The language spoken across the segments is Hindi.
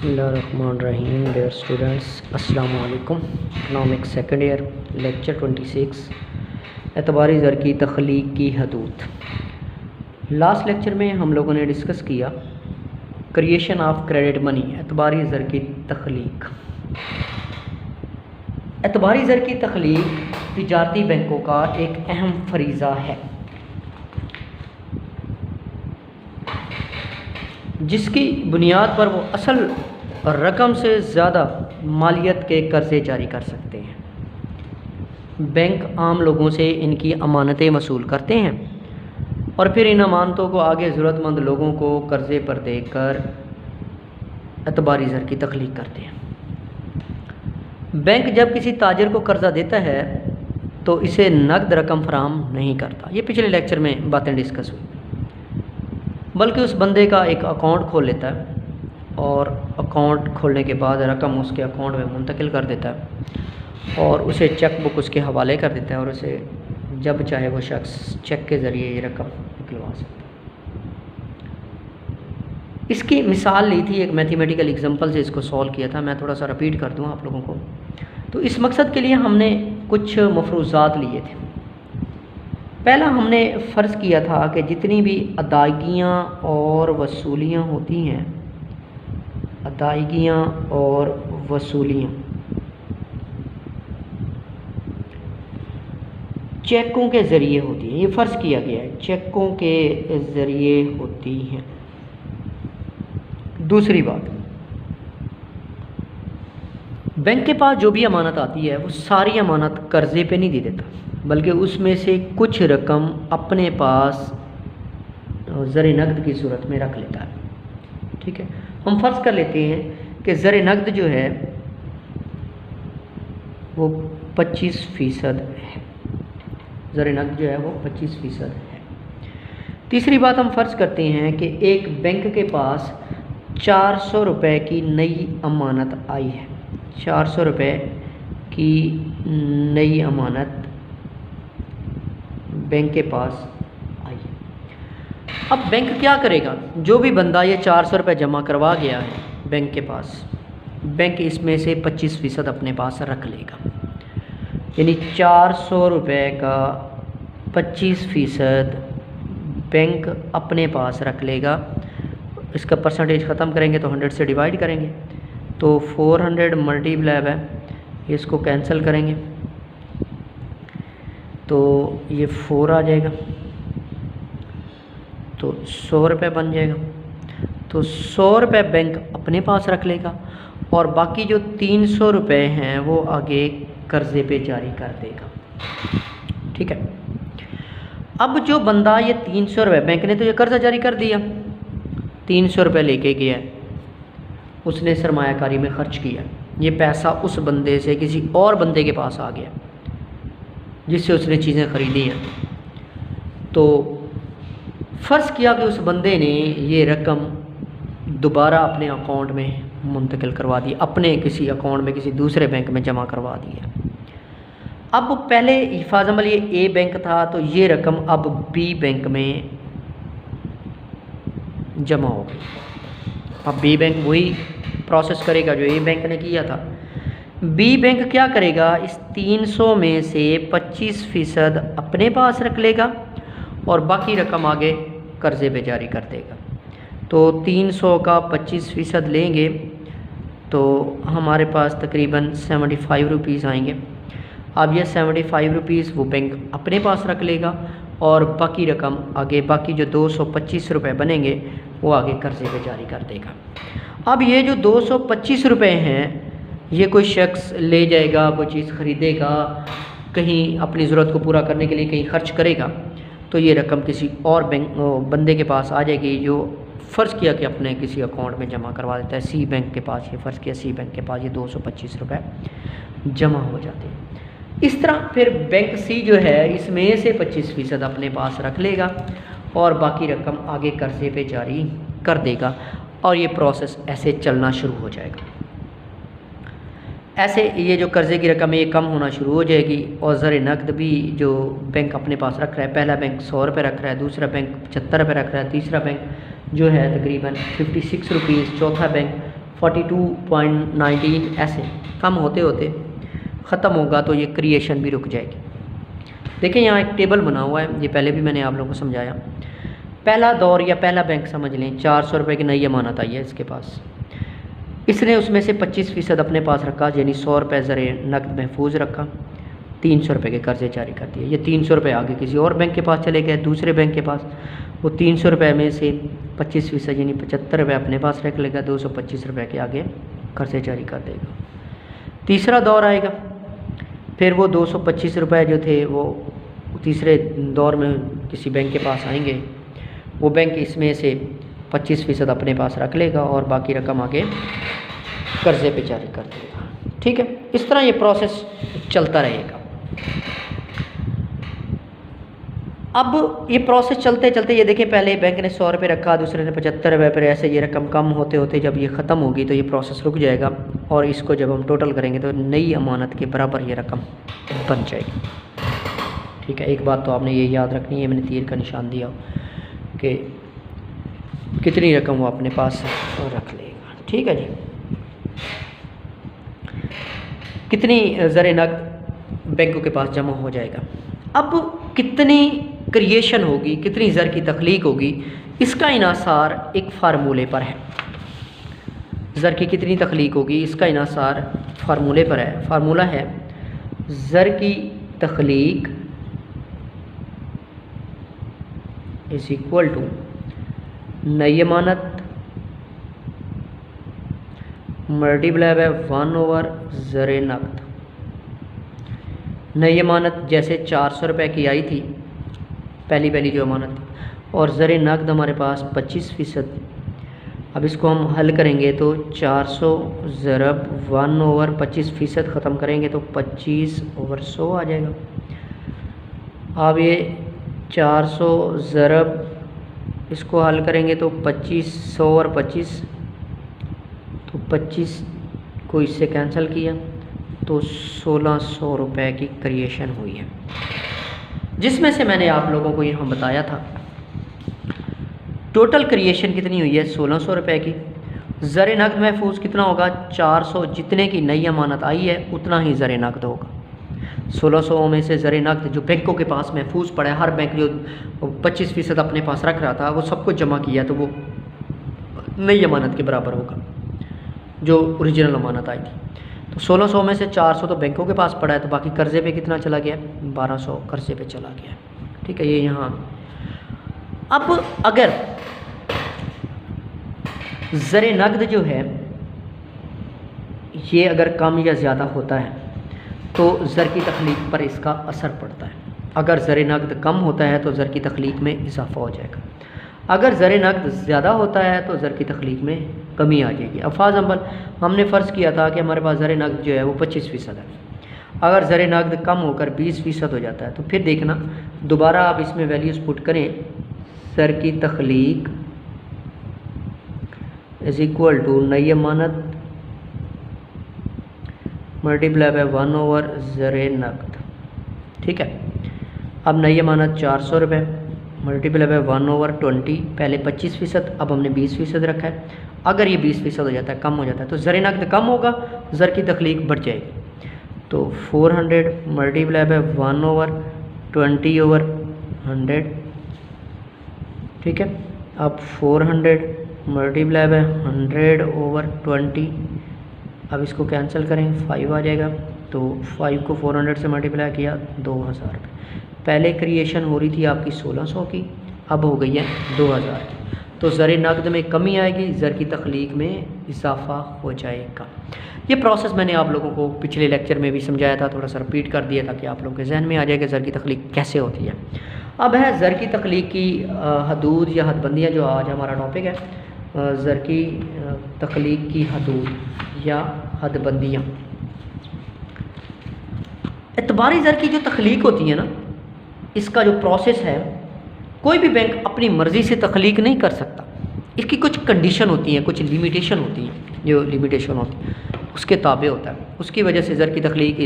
बिस्मिल्लाहिर्रहमानिर्रहीम। डियर स्टूडेंट्स, अस्सलामु अलैकुम। इकनॉमिक्स सेकंड ईयर, लेक्चर 26, एतबारी ज़र की तख्लीक की हदूद। लास्ट लेक्चर में हम लोगों ने डिस्कस किया क्रिएशन ऑफ क्रेडिट मनी, एतबारी ज़र की तख्लीक। एतबारी ज़र की तख्लीक तिजारती बैंकों का एक अहम फरीज़ा है, जिसकी बुनियाद पर वो असल रकम से ज़्यादा मालियत के कर्ज़े जारी कर सकते हैं। बैंक आम लोगों से इनकी अमानतें वसूल करते हैं और फिर इन अमानतों को आगे ज़रूरतमंद लोगों को कर्ज़े पर देकर एतबारी ज़र की तख्लीक करते हैं। बैंक जब किसी ताजिर को कर्ज़ा देता है तो इसे नकद रकम फराहम नहीं करता। ये पिछले लेक्चर में बातें डिस्कस हुई, बल्कि उस बंदे का एक अकाउंट खोल लेता है और अकाउंट खोलने के बाद रकम उसके अकाउंट में मुंतकिल कर देता है और उसे चेक बुक उसके हवाले कर देता है और उसे जब चाहे वो शख्स चेक के ज़रिए ये रकम निकलवा सकता है। इसकी मिसाल ली थी, एक मैथमेटिकल एग्जांपल से इसको सॉल्व किया था। मैं थोड़ा सा रिपीट कर दूँ आप लोगों को। तो इस मकसद के लिए हमने कुछ मफरूज़ात लिए थे। पहला हमने फ़र्ज़ किया था कि जितनी भी अदायगियाँ और वसूलियाँ होती हैं, अदायगियाँ और वसूलियाँ चेकों के ज़रिए होती हैं। ये फ़र्ज़ किया गया है, चेकों के ज़रिए होती हैं। दूसरी बात, बैंक के पास जो भी अमानत आती है वो सारी अमानत कर्ज़े पे नहीं दे देता, बल्कि उसमें से कुछ रकम अपने पास ज़र नकद की सूरत में रख लेता है। ठीक है, हम फ़र्ज़ कर लेते हैं कि ज़र नकद जो है वो 25% है। ज़र नकद जो है वो 25% है। तीसरी बात, हम फ़र्ज़ करते हैं कि एक बैंक के पास 400 रुपये की नई अमानत आई है। 400 रुपये की नई अमानत बैंक के पास आई है। अब बैंक क्या करेगा? जो भी बंदा ये 400 रुपये जमा करवा गया है बैंक के पास, बैंक इसमें से 25% अपने पास रख लेगा। यानी 400 रुपये का 25% बैंक अपने पास रख लेगा। इसका परसेंटेज ख़त्म करेंगे तो 100 से डिवाइड करेंगे तो 400 मल्टीप्लाई है, इसको कैंसिल करेंगे तो ये 4 आ जाएगा, तो 100 रुपये बन जाएगा। तो 100 रुपये बैंक अपने पास रख लेगा और बाकी जो 300 रुपये हैं वो आगे कर्ज़े पे जारी कर देगा। ठीक है, अब जो बंदा ये 300 रुपये, बैंक ने तो ये कर्ज़ा जारी कर दिया, 300 रुपये लेके गया, उसने सरमायाकारी में ख़र्च किया, ये पैसा उस बंदे से किसी और बंदे के पास आ गया जिससे उसने चीज़ें ख़रीदी हैं। तो फ़र्ज़ किया कि उस बंदे ने ये रकम दोबारा अपने अकाउंट में मुंतकिल करवा दी, अपने किसी अकाउंट में किसी दूसरे बैंक में जमा करवा दी है। अब पहले फाजमल ये ए बैंक था, तो ये रकम अब बी बैंक में जमा हो गई। अब बी बैंक वही प्रोसेस करेगा जो ए बैंक ने किया था। बी बैंक क्या करेगा? इस 300 में से 25% अपने पास रख लेगा और बाकी रकम आगे कर्ज़े पे जारी कर देगा। तो 300 का 25% लेंगे तो हमारे पास तकरीबन 75 रुपीज़ आएंगे। अब ये 75 रुपीज़ वो बैंक अपने पास रख लेगा और बाकी रकम आगे, बाकी जो 225 रुपये बनेंगे वो आगे कर्ज़े पे जारी कर देगा। अब ये जो 225 रुपये हैं ये कोई शख्स ले जाएगा, कोई चीज़ ख़रीदेगा, कहीं अपनी ज़रूरत को पूरा करने के लिए कहीं ख़र्च करेगा, तो ये रकम किसी और बैंक बंदे के पास आ जाएगी जो फ़र्ज़ किया कि अपने किसी अकाउंट में जमा करवा देता है। सी बैंक के पास, ये फ़र्ज़ किया सी बैंक के पास ये 225 रुपये जमा हो जाते हैं। इस तरह फिर बैंक सी जो है इसमें से 25% अपने पास रख लेगा और बाकी रकम आगे कर्ज़े पे जारी कर देगा और ये प्रोसेस ऐसे चलना शुरू हो जाएगा। ऐसे ये जो कर्ज़े की रकम है ये कम होना शुरू हो जाएगी और ज़र नकद भी जो बैंक अपने पास रख रहा है, पहला बैंक 100 रुपये रख रहा है, दूसरा बैंक 75 रुपये रख रहा है, तीसरा बैंक जो है तकरीबन 56 रुपीज़, चौथा बैंक 42.19 ऐसे कम होते होते ख़त्म होगा तो ये क्रिएशन भी रुक जाएगी। देखिए यहाँ एक टेबल बना हुआ है, ये पहले भी मैंने आप लोगों को समझाया। पहला दौर या पहला बैंक समझ लें, 400 रुपये की नई अमानत आई है इसके पास, इसने उसमें से 25% अपने पास रखा, यानी 100 रुपये ज़रे नकद महफूज रखा, 300 रुपये के कर्ज़े जारी कर दिए। ये 300 रुपये आगे किसी और बैंक के पास चले गए, दूसरे बैंक के पास, वो 300 रुपये में से 25% यानी 75 रुपये अपने पास रख लेगा, 225 रुपये के आगे कर्ज़े जारी कर देगा। तीसरा दौर आएगा, फिर वो 225 रुपये जो थे वो तीसरे दौर में किसी बैंक के पास आएंगे, वो बैंक इसमें से 25% अपने पास रख लेगा और बाकी रकम आगे कर्ज़े पे जारी कर देगा। ठीक है, इस तरह ये प्रोसेस चलता रहेगा। अब ये प्रोसेस चलते चलते ये देखिए, पहले बैंक ने 100 रुपये रखा, दूसरे ने 75 रुपये, पर ऐसे ये रकम कम होते होते जब ये ख़त्म होगी तो ये प्रोसेस रुक जाएगा और इसको जब हम टोटल करेंगे तो नई अमानत के बराबर ये रकम बन जाएगी। ठीक है, एक बात तो आपने ये याद रखनी है, मैंने तीर का निशान दिया कि कितनी रकम वो अपने पास रख लेगा। ठीक है जी, कितनी ज़र नकद बैंकों के पास जमा हो जाएगा। अब कितनी क्रिएशन होगी, कितनी ज़र की तख्लीक होगी, इसका इन्हासार एक फार्मूले पर है। ज़र की कितनी तख्लीक होगी इसका इन्हासार फार्मूले पर है। फार्मूला है ज़र की तख्लीक इज़ इक्वल टू नई अमानत मल्टीप्लाई बाय 1 ज़र नकद। नई अमानत जैसे 400 रुपये की आई थी पहली जो अमानत थी, और ज़र नकद हमारे पास 25%। अब इसको हम हल करेंगे तो 400 ज़रब 1/25% ख़त्म करेंगे तो 25/100 आ जाएगा। अब ये 400 ज़रब इसको हल करेंगे तो 2500 और 25, तो 25 को इससे कैंसिल किया तो 1600 रुपये की क्रिएशन हुई है, जिसमें से मैंने आप लोगों को यहाँ बताया था टोटल क्रिएशन कितनी हुई है 1600 रुपये की। ज़र नकद महफूज कितना होगा 400, जितने की नई अमानत आई है उतना ही ज़र नकद होगा। 1600 में से ज़र नकद जो बैंकों के पास महफूज पड़ा है, हर बैंक जो 25% अपने पास रख रहा था वो सबको जमा किया तो वो नई अमानत के बराबर होगा जो ओरिजिनल अमानत आई थी। तो 1600 में से 400 तो बैंकों के पास पड़ा है, तो बाकी कर्ज़े पे कितना चला गया 1200 कर्ज़े पे चला गया। ठीक है, ये यहाँ। अब अगर ज़र नकद जो है ये अगर कम या ज़्यादा होता है तो ज़र की तख्लीक पर इसका असर पड़ता है। अगर ज़र नकद कम होता है तो ज़र की तख्लीक में इजाफ़ा हो जाएगा, अगर ज़र नकद ज़्यादा होता है तो ज़र की तख्लीक में कमी आ जाएगी। अब फॉर एग्ज़ाम्पल हमने फ़र्ज़ किया था कि हमारे पास ज़र नकद जो है वो 25% है, अगर ज़र नकद कम होकर 20% हो जाता है तो फिर देखना दोबारा आप इसमें वैल्यूज़ पुट करें, ज़र की तख्लीक इज़ इक्वल टू नई अमानत मल्टीप्लाई बाय 1 ज़र नकद। ठीक है, अब नई अमानत 400 रुपये मल्टीप्लाई बाय 1/20, पहले 25%, अब हमने 20% रखा है। अगर ये 20% हो जाता है, कम हो जाता है, तो ज़र नकद कम होगा, ज़र की तख्लीक बढ़ जाएगी। तो 400 मल्टीप्लाई बाय 1/20/100। ठीक है, अब 400 मल्टीप्लाई बाय 100/20, अब इसको कैंसिल करें 5 आ जाएगा। तो 5 को 400 से मल्टीप्लाई किया 2000 रुपये। पहले क्रिएशन हो रही थी आपकी 1600 की, अब हो गई है 2000 की। तो ज़र नकद में कमी आएगी, ज़र की तख्लीक में इजाफ़ा हो जाएगा। ये प्रोसेस मैंने आप लोगों को पिछले लेक्चर में भी समझाया था, थोड़ा सा रिपीट कर दिया ताकि आप लोगों के जहन में आ जाए कि ज़र की तख्लीक कैसे होती है। अब है ज़र की तख्लीक की हदूद या हदबंदियाँ, जो आज हमारा टॉपिक है, ज़र की तख्लीक की हदूद या हदबंदियाँ। एतबारी ज़र की जो तख्लीक होती है ना, इसका जो प्रोसेस है, कोई भी बैंक अपनी मर्ज़ी से तख्लीक नहीं कर सकता। इसकी कुछ कंडीशन होती हैं, कुछ लिमिटेशन होती हैं। जो लिमिटेशन होती है उसके ताबे होता है, उसकी वजह से ज़र की तख्लीक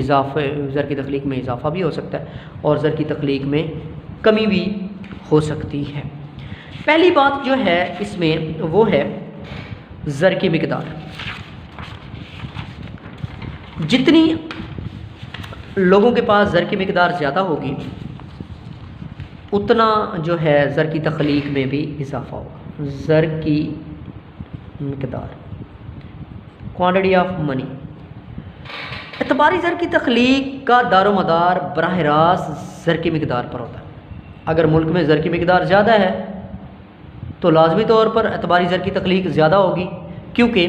में इजाफ़ा भी हो सकता है और ज़र की तख्लीक में कमी भी हो सकती है। पहली बात जो है इसमें वो है ज़र की मिक़दार। जितनी लोगों के पास ज़र की मिकदार ज़्यादा होगी उतना जो है ज़र की तख्लीक में भी इजाफ़ा होगा। ज़र की मिकदार, क्वांटिटी ऑफ मनी। एतबारी ज़र की तख्लीक का दारोमदार बराह रास्त ज़र की मिकदार पर होता है। अगर मुल्क में ज़र की मिकदार ज़्यादा है तो लाजमी तौर पर एतबारी ज़र की तख्लीक ज़्यादा होगी, क्योंकि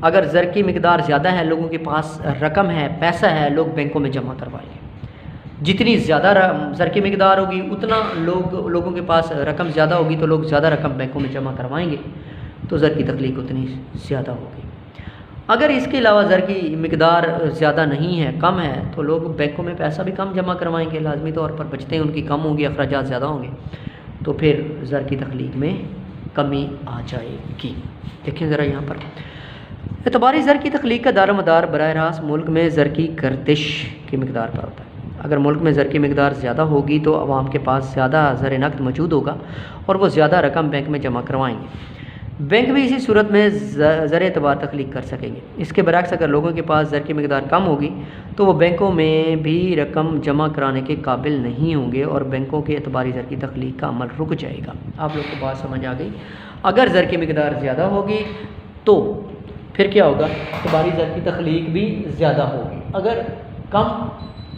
अगर ज़र की मिकदार ज़्यादा है, लोगों के पास रकम है, पैसा है, लोग बैंकों में जमा करवाएंगे। जितनी ज़्यादा ज़र की मिकदार होगी उतना लोगों के पास रकम ज़्यादा होगी, तो लोग ज़्यादा रकम बैंकों में जमा करवाएंगे, तो ज़र की तख्लीक उतनी ज़्यादा होगी। अगर इसके अलावा ज़र की मिकदार ज़्यादा नहीं है, कम है, तो लोग बैंकों में पैसा भी कम जमा करवाएंगे, लाजमी तौर पर बचतें उनकी कम होंगी, अखराजात ज़्यादा होंगे, तो फिर ज़र की तख्लीक में कमी आ जाएगी। देखें ज़रा यहाँ पर एतबारी ज़र की तख्लीक का दारोमदार बराह रास्त मुल्क में ज़र की गर्दिश की मिकदार पर होता है। अगर मुल्क में ज़र की मिकदार ज़्यादा होगी तो आवाम के पास ज़्यादा ज़र नक़द मौजूद होगा और वो ज़्यादा रकम बैंक में जमा करवाएंगे। बैंक भी इसी सूरत में ज़र एतबार तख्लीक कर सकेंगे। इसके बरक्स अगर लोगों के पास ज़र की मिकदार कम होगी तो वो बैंकों में भी रकम जमा कराने के काबिल नहीं होंगे और बैंकों के एतबारी ज़र की तख्लीक का अमल रुक जाएगा। आप लोग को बात समझ आ गई। अगर ज़र की मिकदार ज़्यादा होगी तो फिर क्या होगा, एतबारी ज़र की तख्लीक भी ज़्यादा होगी। अगर कम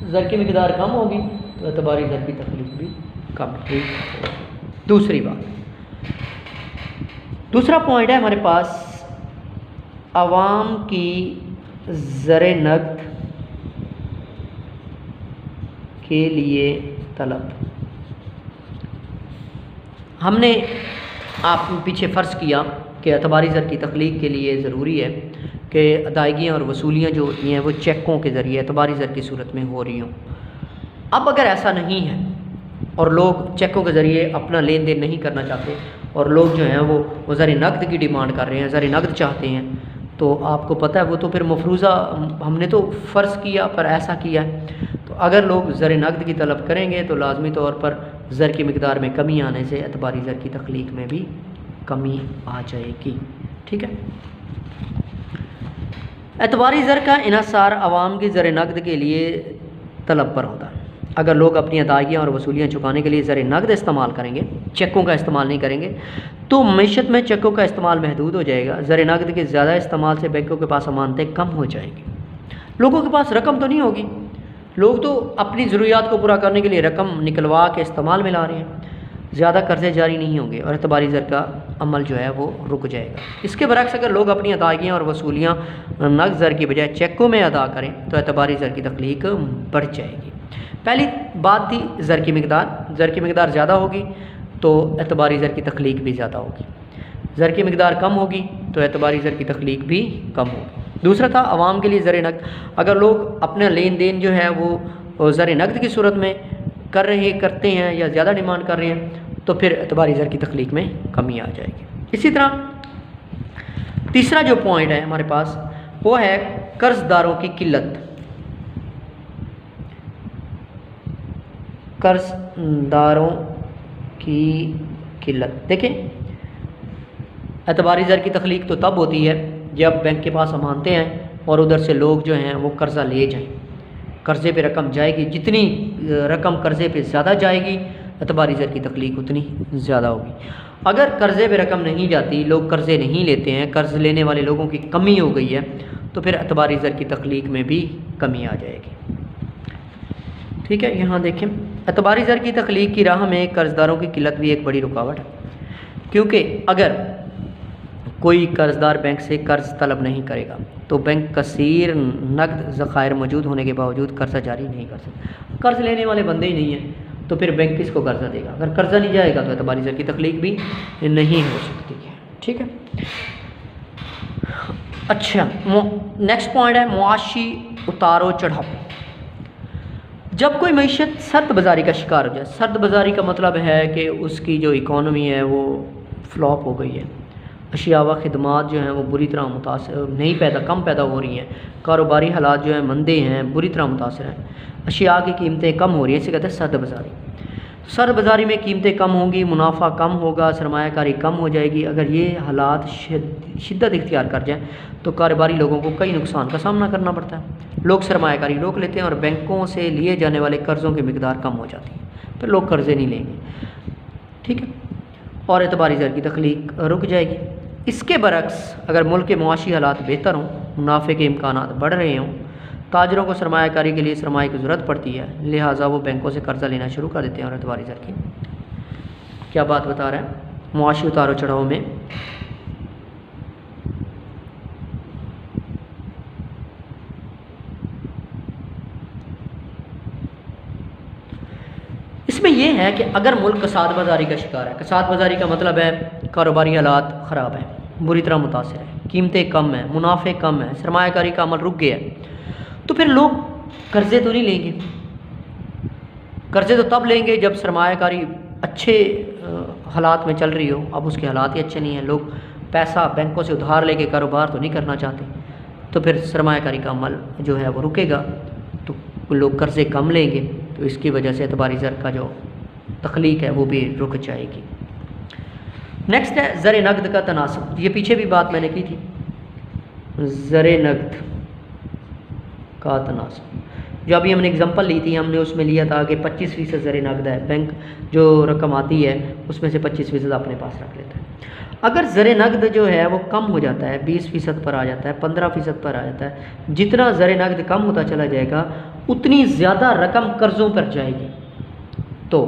ज़र की मिकदार कम होगी तो एतबारी ज़र की तख्लीक भी कम ही होगी। दूसरी बात, दूसरा पॉइंट है हमारे पास आवाम की ज़र नक़द के लिए तलब। हमने आप पीछे फ़र्ज़ किया कि एतबारी ज़र की तख्लीक के लिए ज़रूरी है कि अदायगियाँ और वसूलियाँ जो होती हैं वो चेकों के ज़रिए एतबारी ज़र की सूरत में हो रही हों। अब अगर ऐसा नहीं है और लोग चेकों के ज़रिए अपना लेन देन नहीं करना चाहते और लोग जो हैं वो ज़र नक़द की डिमांड कर रहे हैं, ज़र नक़द चाहते हैं, तो आपको पता है वो तो फिर मफरूज़ा हमने तो फ़र्ज़ किया पर ऐसा किया है। तो अगर लोग ज़र नक़द की तलब करेंगे तो लाजमी तौर पर ज़र की मिकदार में कमी आने से एतबारी ज़र की तख्लीक में भी कमी आ जाएगी। ठीक है। एतबारी ज़र का इन्हिसार आवाम की ज़र नक़द के लिए तलब पर होता है। अगर लोग अपनी अदायगियाँ और वसूलियाँ चुकाने के लिए ज़र नक़द इस्तेमाल करेंगे, चेकों का इस्तेमाल नहीं करेंगे, तो मईशत में चेकों का इस्तेमाल महदूद हो जाएगा। ज़र नक़द के ज़्यादा इस्तेमाल से बैंकों के पास अमानतें कम हो जाएंगी। लोगों के पास रकम तो नहीं होगी, लोग तो अपनी ज़रूरियात को पूरा करने के लिए रकम निकलवा के इस्तेमाल में ला रहे हैं, ज़्यादा कर्ज़े जारी नहीं होंगे और एतबारी ज़र का अमल जो है वो रुक जाएगा। इसके बरक्स अगर लोग अपनी अदायगियाँ और वसूलियाँ नक़द ज़र की बजाय चेकों में अदा करें तो एतबारी ज़र की तख्लीक बढ़ जाएगी। पहली बात थी ज़र की मिकदार। ज़र की मिकदार ज़्यादा होगी तो एतबारी ज़र की तख्लीक भी ज़्यादा होगी। ज़र की मिकदार कम होगी तो एतबारी ज़र की तख्लीक भी कम होगी। दूसरा था आवाम के लिए ज़र नक़द। अगर लोग अपना लेन देन जो है वो ज़र नक़द की सूरत में करते हैं या ज़्यादा डिमांड कर रहे हैं तो फिर एतबारी ज़र की तख्लीक में कमी आ जाएगी। इसी तरह तीसरा जो पॉइंट है हमारे पास वो है कर्ज़दारों की किल्लत। कर्ज़दारों की किल्लत। देखें, एतबारी ज़र की तख्लीक तो तब होती है जब बैंक के पास अमानतें हैं और उधर से लोग जो हैं वो कर्ज़ा ले जाएं। कर्ज़े पे रकम जाएगी, जितनी रकम कर्ज़े पे ज़्यादा जाएगी एतबारी ज़र की तख्लीक उतनी ज़्यादा होगी। अगर कर्ज़े पे रकम नहीं जाती, लोग कर्ज़े नहीं लेते हैं, कर्ज़ लेने वाले लोगों की कमी हो गई है, तो फिर एतबारी ज़र की तख्लीक में भी कमी आ जाएगी। ठीक है, यहाँ देखें, एतबारी ज़र की तख्लीक की राह में कर्ज़दारों की किल्लत भी एक बड़ी रुकावट है, क्योंकि अगर कोई कर्ज़दार बैंक से कर्ज़ तलब नहीं करेगा तो बैंक कसीर नक़द ज़ख़ायर मौजूद होने के बावजूद कर्ज़ा जारी नहीं कर सकता। कर्ज़ लेने वाले बंदे ही नहीं हैं तो फिर बैंक किसको कर्ज़ा देगा? अगर कर्ज़ा नहीं जाएगा तो एतबारी ज़र की तख्लीक भी नहीं हो सकती है। ठीक है। अच्छा, नेक्स्ट पॉइंट है मुआशी उतारो चढ़ाव। जब कोई मईशत सर्द बाज़ारी का शिकार हो जाए, सर्द बाज़ारी का मतलब है कि उसकी जो इकॉनमी है वो फ्लॉप हो गई है, अशिया व खिदमात जो हैं वो बुरी तरह मुतासर कम पैदा हो रही हैं, कारोबारी हालात जो हैं मंदे हैं, बुरी तरह मुतासर हैं, अशिया की कीमतें कम हो रही हैं, इसे कहते हैं सर्द बाज़ारी। सर बाज़ारी में कीमतें कम होंगी, मुनाफा कम होगा, सरमायाकारी कम हो जाएगी। अगर ये हालात शिद्दत इख्तियार कर जाएँ तो कारोबारी लोगों को कई नुकसान का सामना करना पड़ता है। लोग सरमायाकारी रोक लेते हैं और बैंकों से लिए जाने वाले कर्ज़ों की मिकदार कम हो जाती है, फिर लोग कर्ज़े नहीं लेंगे, ठीक है, और एतबारी ज़र की तख्लीक रुक जाएगी। इसके बरक्स अगर मुल्क के मुआशी हालात बेहतर हों, मुनाफे के इम्कानात बढ़ रहे हों, ताजरों को सरमायाकारी के लिए सरमाए की ज़रूरत पड़ती है, लिहाजा वो बैंकों से कर्ज़ा लेना शुरू कर देते हैं। और एतबारी ज़र की क्या बात बता रहा है, मुआशी उतारो चढ़ाव में इसमें यह है कि अगर मुल्क कसाद बाज़ारी का शिकार है, कसाद बाज़ारी का मतलब है कारोबारी हालात ख़राब है, बुरी तरह मुतासिर है, कीमतें कम हैं, मुनाफे कम है, सरमायाकारी का अमल रुक गया है, तो फिर लोग कर्ज़े तो नहीं लेंगे। कर्ज़े तो तब लेंगे जब सरमायाकारी अच्छे हालात में चल रही हो। अब उसके हालात ही अच्छे नहीं हैं, लोग पैसा बैंकों से उधार लेके कारोबार तो नहीं करना चाहते, तो फिर सरमायाकारी का अमल जो है वो रुकेगा, तो लोग कर्ज़े कम लेंगे, तो इसकी वजह से एतबारी ज़र का जो तख्लीक है वो भी रुक जाएगी। नेक्स्ट है ज़र नकद का तनासब। ये पीछे भी बात मैंने की थी, ज़र नकद का तनासब जो अभी हमने एग्जांपल ली थी, हमने उसमें लिया था कि 25% ज़र नकद है, बैंक जो रकम आती है उसमें से 25% अपने पास रख लेता है। अगर ज़र नकद जो है वो कम हो जाता है, 20% पर आ जाता है, 15% पर आ जाता है, जितना ज़र नकद कम होता चला जाएगा उतनी ज़्यादा रकम कर्ज़ों पर जाएगी, तो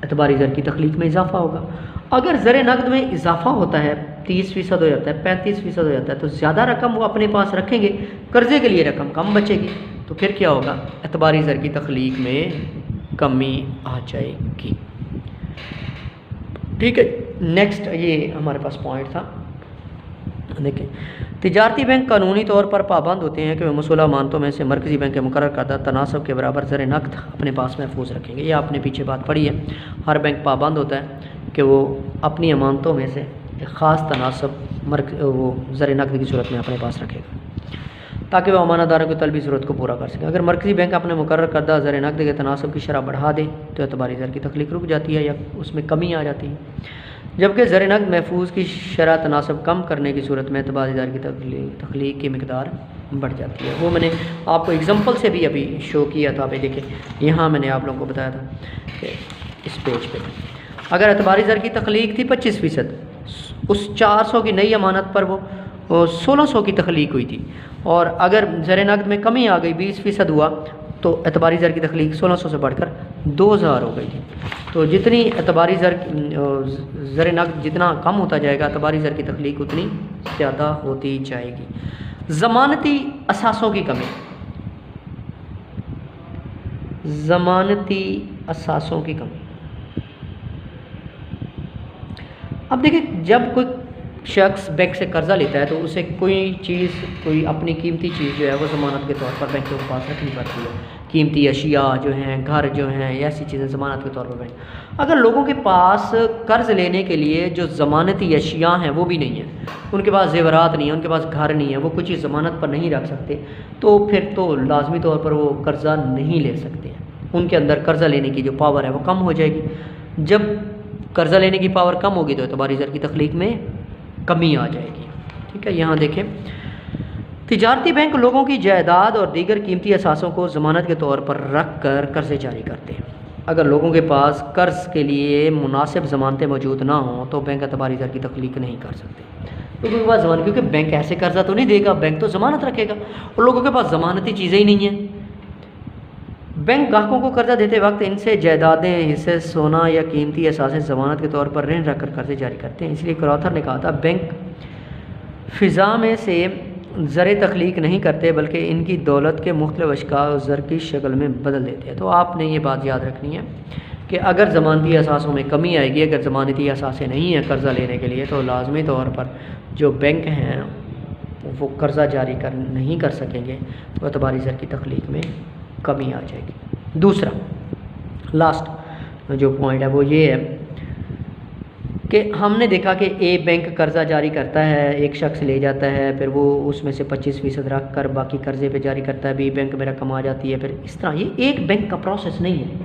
एतबारी ज़र की तख्लीक में इजाफा होगा। अगर ज़र नकद में इजाफा होता है, 30% हो जाता है, 35% हो जाता है, तो ज़्यादा रकम वो अपने पास रखेंगे, कर्ज़े के लिए रकम कम बचेगी, तो फिर क्या होगा, एतबारी ज़र की तख्लीक में कमी आ जाएगी। ठीक है, नेक्स्ट ये हमारे पास पॉइंट था। देखें, तिजारती बैंक कानूनी तौर पर पाबंद होते हैं कि वे मसूला मानतों में से मरकज़ी बैंक के मुकर्रर करदा तनासब के बराबर ज़र नकद अपने पास महफूज रखेंगे। ये आपने पीछे बात पढ़ी है, हर बैंक पाबंद होता है कि वो अपनी अमानतों में से एक ख़ास तनासब वो ज़र नकद की सूरत में अपने पास रखेगा ताकि वह अमानतदारों की तलबी ज़रूरत को पूरा कर सके। अगर मरकज़ी बैंक अपने मुकर्रर करदा ज़र नकद के तनासब की शरह बढ़ा दे तो एतबारी ज़र की तख्लीक रुक जाती है या उसमें कमी आ जाती है, जबकि ज़र नकद महफूज की शरह तनासब कम करने की सूरत में एतबारी ज़र की तख्लीक की मिकदार बढ़ जाती है। वो मैंने आपको एग्जांपल से भी अभी शो किया था। अभी देखिए, यहाँ मैंने आप लोगों को बताया था कि इस पेज पे अगर एतबारी ज़र की तख्लीक थी 25%, उस 400 की नई अमानत पर वो 1600 की तख्लीक हुई थी, और अगर ज़र नकद में कमी आ गई, 20% हुआ, तो एतबारी ज़र की तख्लीक 1600 से बढ़कर 2000 हो गई थी। तो जितनी एतबारी ज़र नकद जितना कम होता जाएगा, एतबारी ज़र की तख्लीक उतनी ज़्यादा होती जाएगी। ज़मानती असासों की कमी, ज़मानती असासों की कमी। अब देखिए, जब कोई शख्स बैंक से कर्ज़ा लेता है तो उसे कोई चीज़, कोई अपनी कीमती चीज़ जो है वो ज़मानत के तौर पर बैंक के पास रखनी पड़ती है। कीमती अशिया जो हैं, घर जो हैं, ऐसी चीज़ें ज़मानत के तौर पर बैंक। अगर लोगों के पास कर्ज़ लेने के लिए जो ज़मानती अशिया हैं वो भी नहीं है, उनके पास ज़ेवरात नहीं है, उनके पास घर नहीं है, वो कुछ चीज़ ज़मानत पर नहीं रख सकते, तो फिर तो लाजमी तौर पर वो कर्ज़ा नहीं ले सकते हैं। उनके अंदर कर्ज़ा लेने की जो पावर है वो कम हो जाएगी। जब कर्ज़ा लेने की पावर कम होगी तो एतबारी ज़र की तख्लीक में कमी आ जाएगी। ठीक है, यहाँ देखें, तिजारती बैंक लोगों की जायदाद और दीगर कीमती असासों को ज़मानत के तौर पर रख कर कर्ज़े जारी करते हैं। अगर लोगों के पास कर्ज़ के लिए मुनासिब ज़मानतें मौजूद ना हों तो बैंक एतबारी ज़र की तख्लीक नहीं कर सकते। लोगों के पास ज़मानत, क्योंकि बैंक ऐसे कर्ज़ा तो नहीं देगा, बैंक तो ज़मानत रखेगा, और लोगों के पास ज़मानती चीज़ें ही नहीं हैं। बैंक ग्राहकों को कर्ज़ा देते वक्त इनसे जायदादें, हिस्से, सोना या कीमती असासे ज़मानत के तौर पर ऋण रखकर कर्ज़े जारी करते हैं। इसलिए क्रॉथर ने कहा था, बैंक फ़िज़ा में से ज़र तख्लीक नहीं करते बल्कि इनकी दौलत के मुख्तलिफ़ अशकाल ज़र की शक्ल में बदल देते हैं। तो आपने ये बात याद रखनी है कि अगर ज़मानती असासों में कमी आएगी, अगर ज़मानती असासे नहीं है कर्ज़ा लेने के लिए, तो लाजमी तौर पर जो बैंक हैं वो कर्ज़ा जारी नहीं कर सकेंगे, तो एतबारी ज़र की तख्लीक में कमी आ जाएगी। दूसरा लास्ट जो पॉइंट है वो ये है कि हमने देखा कि ए बैंक कर्ज़ा जारी करता है, एक शख्स ले जाता है, फिर वो उसमें से 25% रख कर बाकी कर्ज़े पे जारी करता है, बी बैंक में रकम आ जाती है, फिर इस तरह। ये एक बैंक का प्रोसेस नहीं है,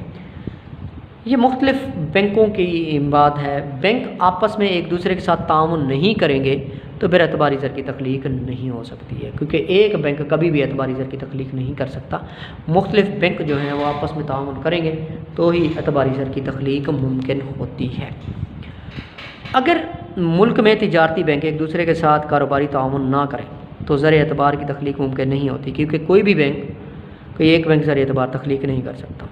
ये मुख्तलिफ बैंकों की बात है। बैंक आपस में एक दूसरे के साथ ताउन नहीं करेंगे तो फिर एतबारी ज़र की तख्लीक नहीं हो सकती है, क्योंकि एक बैंक कभी भी एतबारी ज़र की तख्लीक नहीं कर सकता। मुख्तलिफ बैंक जो हैं वो आपस में ताउन करेंगे तो ही एतबारी ज़र की तख्लीक मुमकिन होती है। अगर मुल्क में तिजारती बैंक एक दूसरे के साथ कारोबारी ताउन ना करें तो ज़र एतबार की तख्लीक मुमकिन नहीं होती, क्योंकि कोई भी बैंक, कोई एक बैंक ज़र एतबार तख्लीक नहीं कर सकता।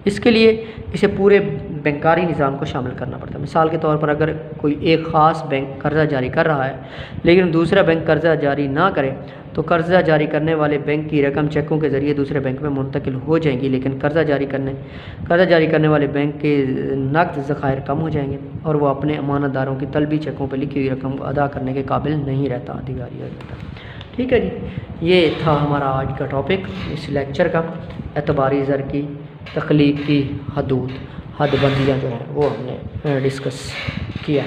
इसके लिए इसे पूरे बैंकारी निज़ाम को शामिल करना पड़ता है। मिसाल के तौर पर अगर कोई एक ख़ास बैंक कर्ज़ा जारी कर रहा है लेकिन दूसरा बैंक कर्ज़ा जारी ना करे तो कर्ज़ा जारी करने वाले बैंक की रकम चेकों के ज़रिए दूसरे बैंक में मुंतकिल हो जाएंगी, लेकिन कर्ज़ा जारी करने वाले बैंक के नकद ज़खायर कम हो जाएंगे और वो अपने अमानतदारों की तलबी चेकों पर लिखी हुई रकम को अदा करने के काबिल नहीं रहता, अधिकारी हो जाता। ठीक है जी, ये था हमारा आज का टॉपिक इस लेक्चर का। एतबारी ज़र की तख्लीक की हदबंदियाँ जो हैं वो हमने डिस्कस किया।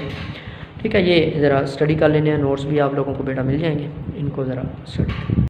ठीक है, ये ज़रा स्टडी कर लेने हैं, नोट्स भी आप लोगों को बेटा मिल जाएंगे, इनको ज़रा स्टडी